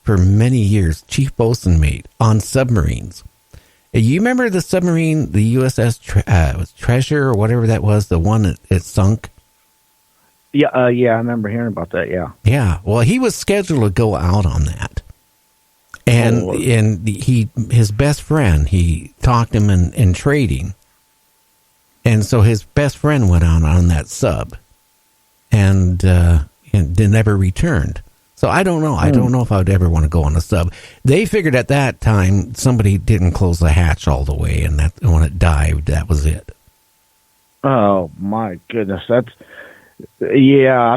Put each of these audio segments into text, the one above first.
for many years, chief bosun mate on submarines. You remember the submarine, the USS Treasure or whatever that was, the one that sunk? Yeah, I remember hearing about that. Yeah. Yeah. Well, he was scheduled to go out on that, and his best friend, he talked him in trading, and so his best friend went out on that sub, and they never returned. So I don't know. I don't know if I would ever want to go on a sub. They figured at that time somebody didn't close the hatch all the way, and that when it dived, that was it. Oh my goodness, I'll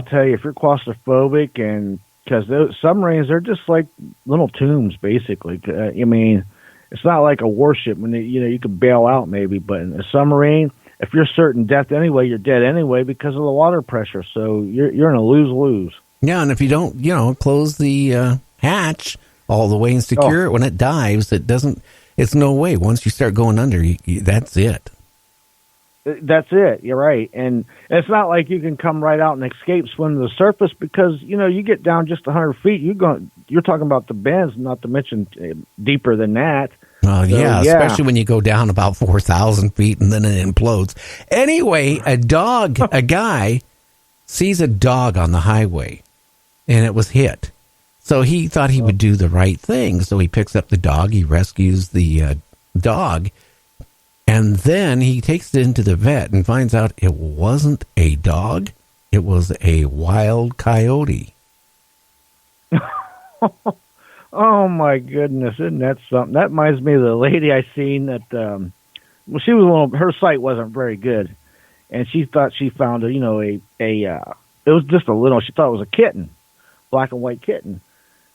tell you, if you're claustrophobic, and because those submarines, they're just like little tombs, basically. I mean, it's not like a warship when you could bail out maybe, but in a submarine, if you're certain death anyway, you're dead anyway because of the water pressure. So you're in a lose-lose. Yeah, and if you don't, close the hatch all the way and secure it when it dives, it's no way. Once you start going under, that's it. That's it. You're right. And it's not like you can come right out and escape, swim to the surface, because, you get down just 100 feet. You're talking about the bends, not to mention deeper than that. Oh, so, yeah, especially when you go down about 4,000 feet and then it implodes. Anyway, a guy sees a dog on the highway. And it was hit. So he thought he would do the right thing. So he picks up the dog. He rescues the dog. And then he takes it into the vet and finds out it wasn't a dog. It was a wild coyote. Oh, my goodness. Isn't that something? That reminds me of the lady I seen that, she was her sight wasn't very good. And she thought she found it was just a little, she thought it was a kitten. Black and white kitten,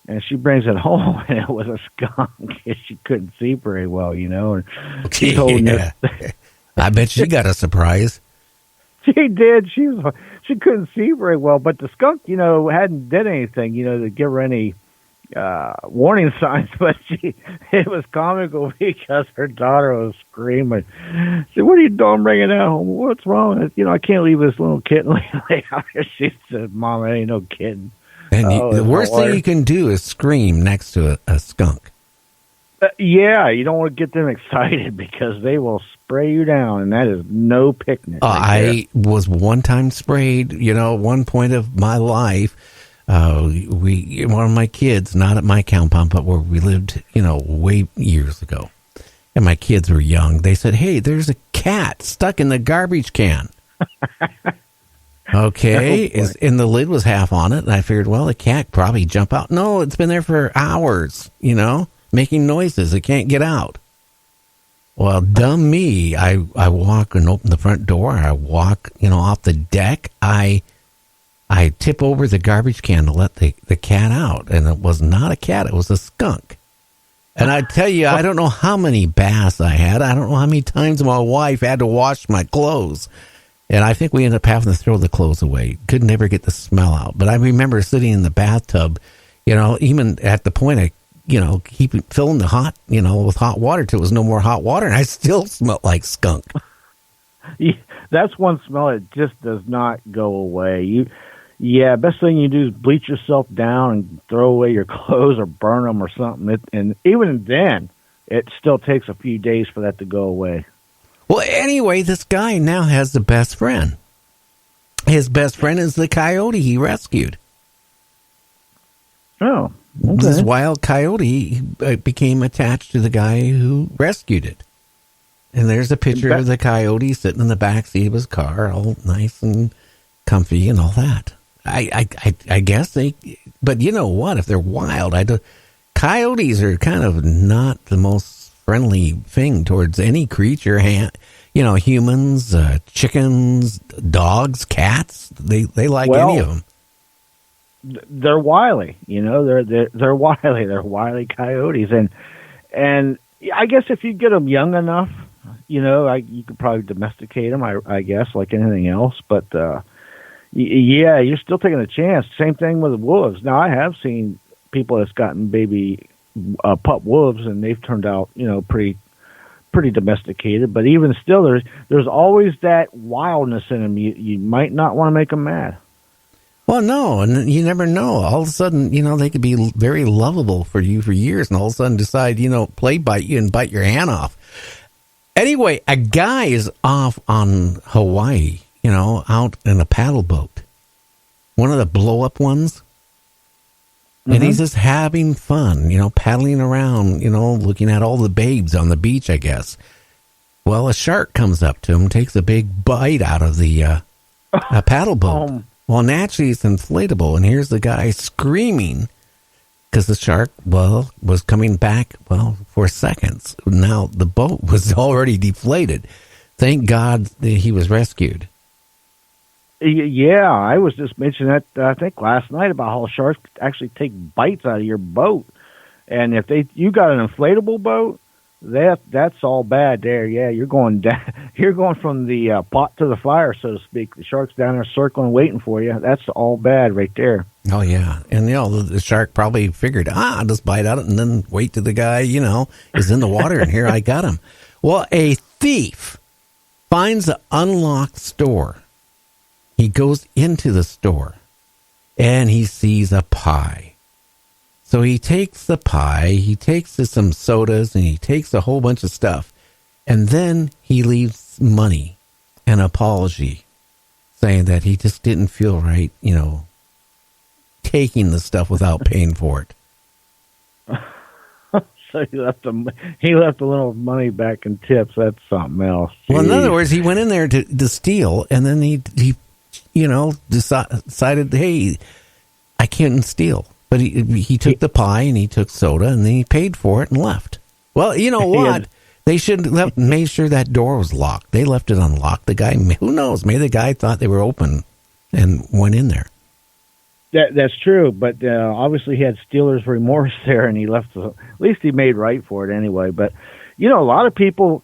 and she brings it home, and it was a skunk, and she couldn't see very well, and she's holding it. I bet she got a surprise. She did. She couldn't see very well, but the skunk, hadn't did anything, to give her any warning signs. But it was comical because her daughter was screaming. She said, "What are you doing bringing that home? What's wrong? I can't leave this little kitten lay out here." She said, "Mom, it ain't no kitten." And the worst thing you can do is scream next to a skunk. You don't want to get them excited because they will spray you down, and that is no picnic. I was one time sprayed, one point of my life. One of my kids, not at my compound, but where we lived, way years ago, and my kids were young, they said, "Hey, there's a cat stuck in the garbage can." Okay, and the lid was half on it, and I figured, well, the cat probably jump out. No, it's been there for hours, making noises. It can't get out. Well, dumb me. I walk and open the front door. I walk, off the deck. I tip over the garbage can to let the cat out, and it was not a cat. It was a skunk. And I tell you, I don't know how many baths I had. I don't know how many times my wife had to wash my clothes. And I think we ended up having to throw the clothes away. Could never get the smell out. But I remember sitting in the bathtub, even at the point I, filling the hot, with hot water till there was no more hot water, and I still smelled like skunk. Yeah, that's one smell that just does not go away. Best thing you do is bleach yourself down and throw away your clothes or burn them or something. And even then, it still takes a few days for that to go away. Well, anyway, this guy now has the best friend. His best friend is the coyote he rescued. Oh, okay. This wild coyote became attached to the guy who rescued it. And there's a picture of the coyote sitting in the backseat of his car, all nice and comfy and all that. I guess but you know what? If they're wild, coyotes are kind of not the most friendly thing towards any creature. Humans, chickens, dogs, cats. They like any of them. They're wily. They're wily. They're wily coyotes, and I guess if you get them young enough, you could probably domesticate them. I guess like anything else, but you're still taking a chance. Same thing with the wolves. Now I have seen people that's gotten baby pup wolves, and they've turned out, pretty domesticated. But even still, there's always that wildness in them. You might not want to make them mad. Well, no, and you never know. All of a sudden, they could be very lovable for you for years, and all of a sudden decide, play bite you and bite your hand off. Anyway, a guy is off on Hawaii, out in a paddle boat, one of the blow-up ones, and he's just having fun, paddling around, looking at all the babes on the beach, I guess. Well, a shark comes up to him, takes a big bite out of the paddle boat. Well, naturally, it's inflatable, and here's the guy screaming because the shark, was coming back, for seconds. Now, the boat was already deflated. Thank God that he was rescued. Yeah, I was just mentioning that, I think, last night about how sharks actually take bites out of your boat. And if you got an inflatable boat, that's all bad there. Yeah, you're going down. You're going from the pot to the fire, so to speak. The shark's down there circling, waiting for you. That's all bad right there. Oh yeah, and the shark probably figured, I'll just bite out it and then wait till the guy, is in the water, and here I got him. Well, a thief finds an unlocked store. He goes into the store, and he sees a pie. So he takes the pie, he takes some sodas, and he takes a whole bunch of stuff. And then he leaves money, an apology, saying that he just didn't feel right, taking the stuff without paying for it. So he left a little money back in tips. That's something else. Jeez. Well, in other words, he went in there to steal, and then he decided, hey, I can't steal. But he took the pie and he took soda and then he paid for it and left. Well, you know what? They should have made sure that door was locked. They left it unlocked. The guy, who knows? Maybe the guy thought they were open and went in there. That's true, but obviously he had stealer's remorse there, and he left. At least he made right for it anyway. But a lot of people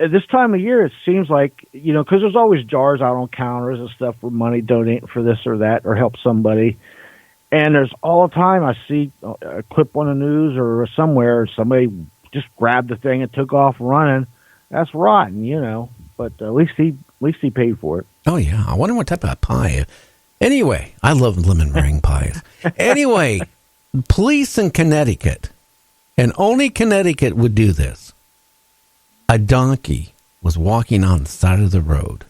at this time of year, it seems like because there's always jars out on counters and stuff for money, donate for this or that, or help somebody. And there's all the time I see a clip on the news or somewhere somebody just grabbed the thing and took off running. That's rotten, But at least he paid for it. Oh yeah, I wonder what type of pie. Anyway, I love lemon meringue pies. Anyway, police in Connecticut, and only Connecticut would do this. A donkey was walking on the side of the road.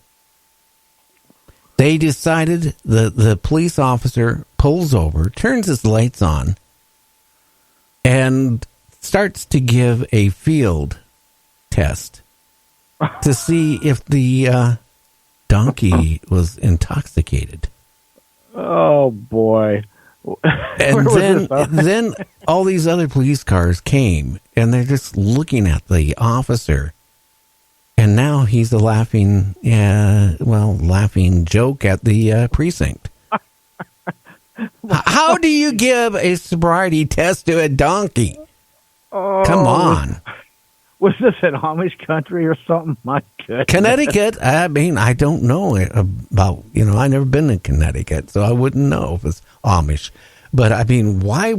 They decided the police officer pulls over, turns his lights on, and starts to give a field test to see if the donkey was intoxicated. Oh, boy. And then all these other police cars came, and they're just looking at the officer. And now he's a laughing joke at the precinct. How do you give a sobriety test to a donkey? Oh, come on. Was this an Amish country or something? My goodness. Connecticut, I mean, I don't know about, I've never been in Connecticut, so I wouldn't know if it's Amish. But I mean, maybe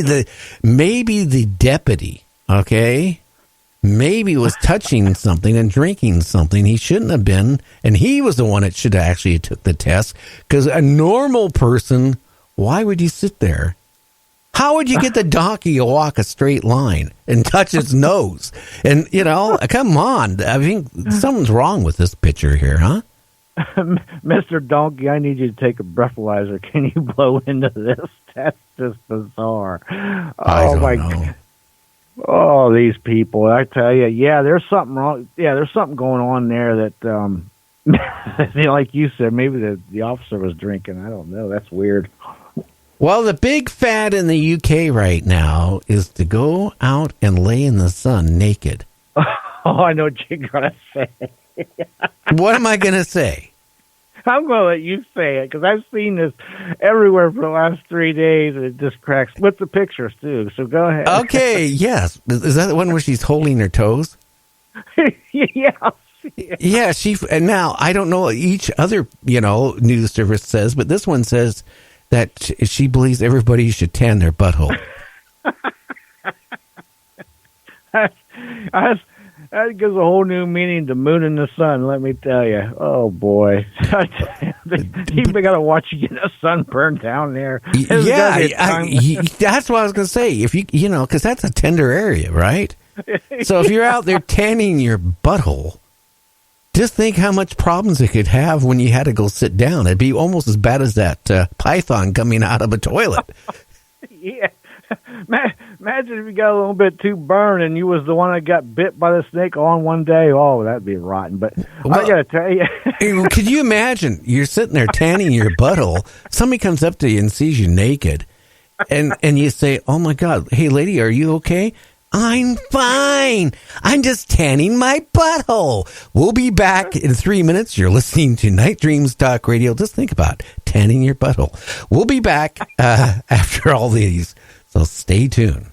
the deputy, okay, maybe was touching something and drinking something he shouldn't have been, and he was the one that should have actually took the test, because a normal person, why would you sit there? How would you get the donkey to walk a straight line and touch its nose? And, come on. I mean, something's wrong with this picture here, huh? Mr. Donkey, I need you to take a breathalyzer. Can you blow into this? That's just bizarre. Oh, my God. Oh, these people. I tell you, yeah, there's something wrong. Yeah, there's something going on there that, like you said, maybe the officer was drinking. I don't know. That's weird. Well, the big fad in the UK right now is to go out and lay in the sun naked. Oh, I know what you're going to say. What am I going to say? I'm going to let you say it, because I've seen this everywhere for the last 3 days, and it just cracks with the pictures, too. So go ahead. Okay, yes. Is that the one where she's holding her toes? Yeah. Yeah, and now, I don't know each other, news service says, but this one says that she believes everybody should tan their butthole. That gives a whole new meaning to moon and the sun, let me tell you. Oh, boy. You got to watch you get a sunburn down there. Yeah, that's what I was going to say. If you know, because that's a tender area, right? So if you're out there tanning your butthole, just think how much problems it could have when you had to go sit down. It'd be almost as bad as that python coming out of a toilet. Yeah. Imagine if you got a little bit too burned and you was the one that got bit by the snake all in one day. Oh, that'd be rotten. But I got to tell you. Could you imagine? You're sitting there tanning your butthole. Somebody comes up to you and sees you naked. And you say, oh, my God, hey, lady, are you okay? I'm fine. I'm just tanning my butthole. We'll be back in 3 minutes. You're listening to Night Dreams Talk Radio. Just think about tanning your butthole. We'll be back after all these. So stay tuned.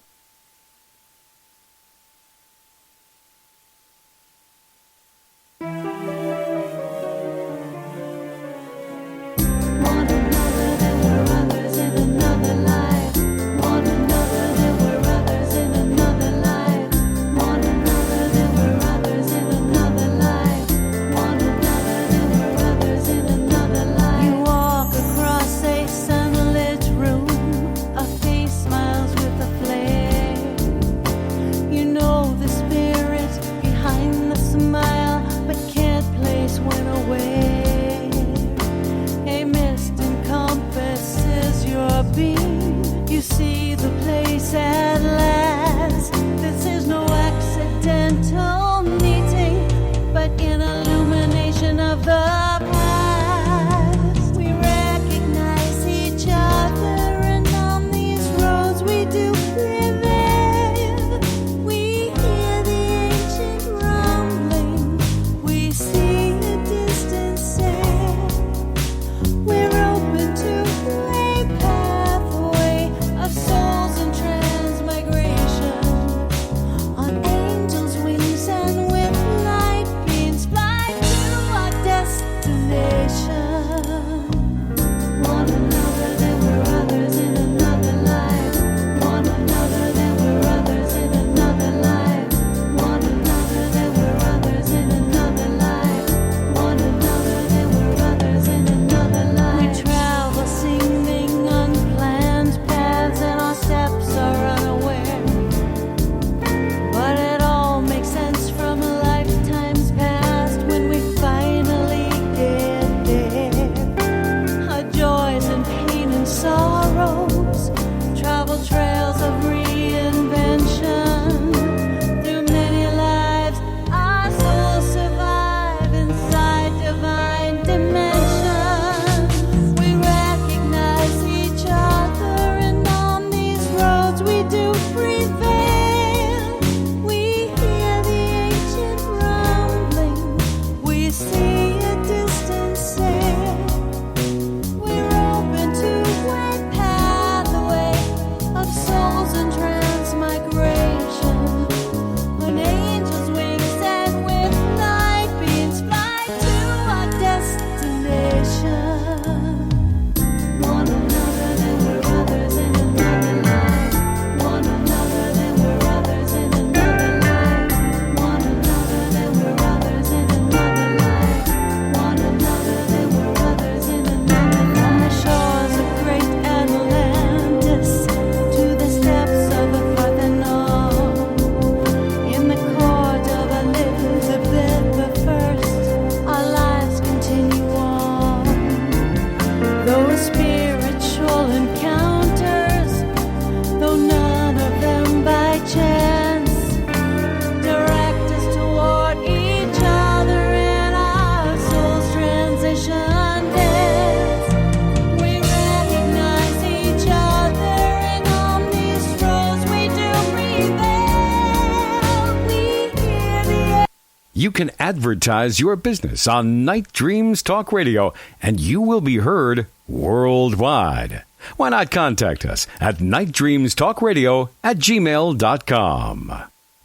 You can advertise your business on Night Dreams Talk Radio, and you will be heard worldwide. Why not contact us at nightdreamstalkradio@gmail.com.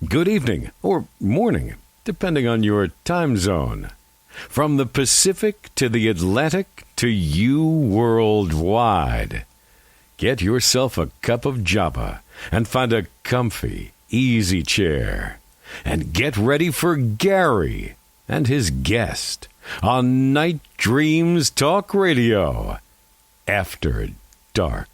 Good evening or morning, depending on your time zone. From the Pacific to the Atlantic to you worldwide. Get yourself a cup of java and find a comfy, easy chair. And get ready for Gary and his guest on Night Dreams Talk Radio after dark.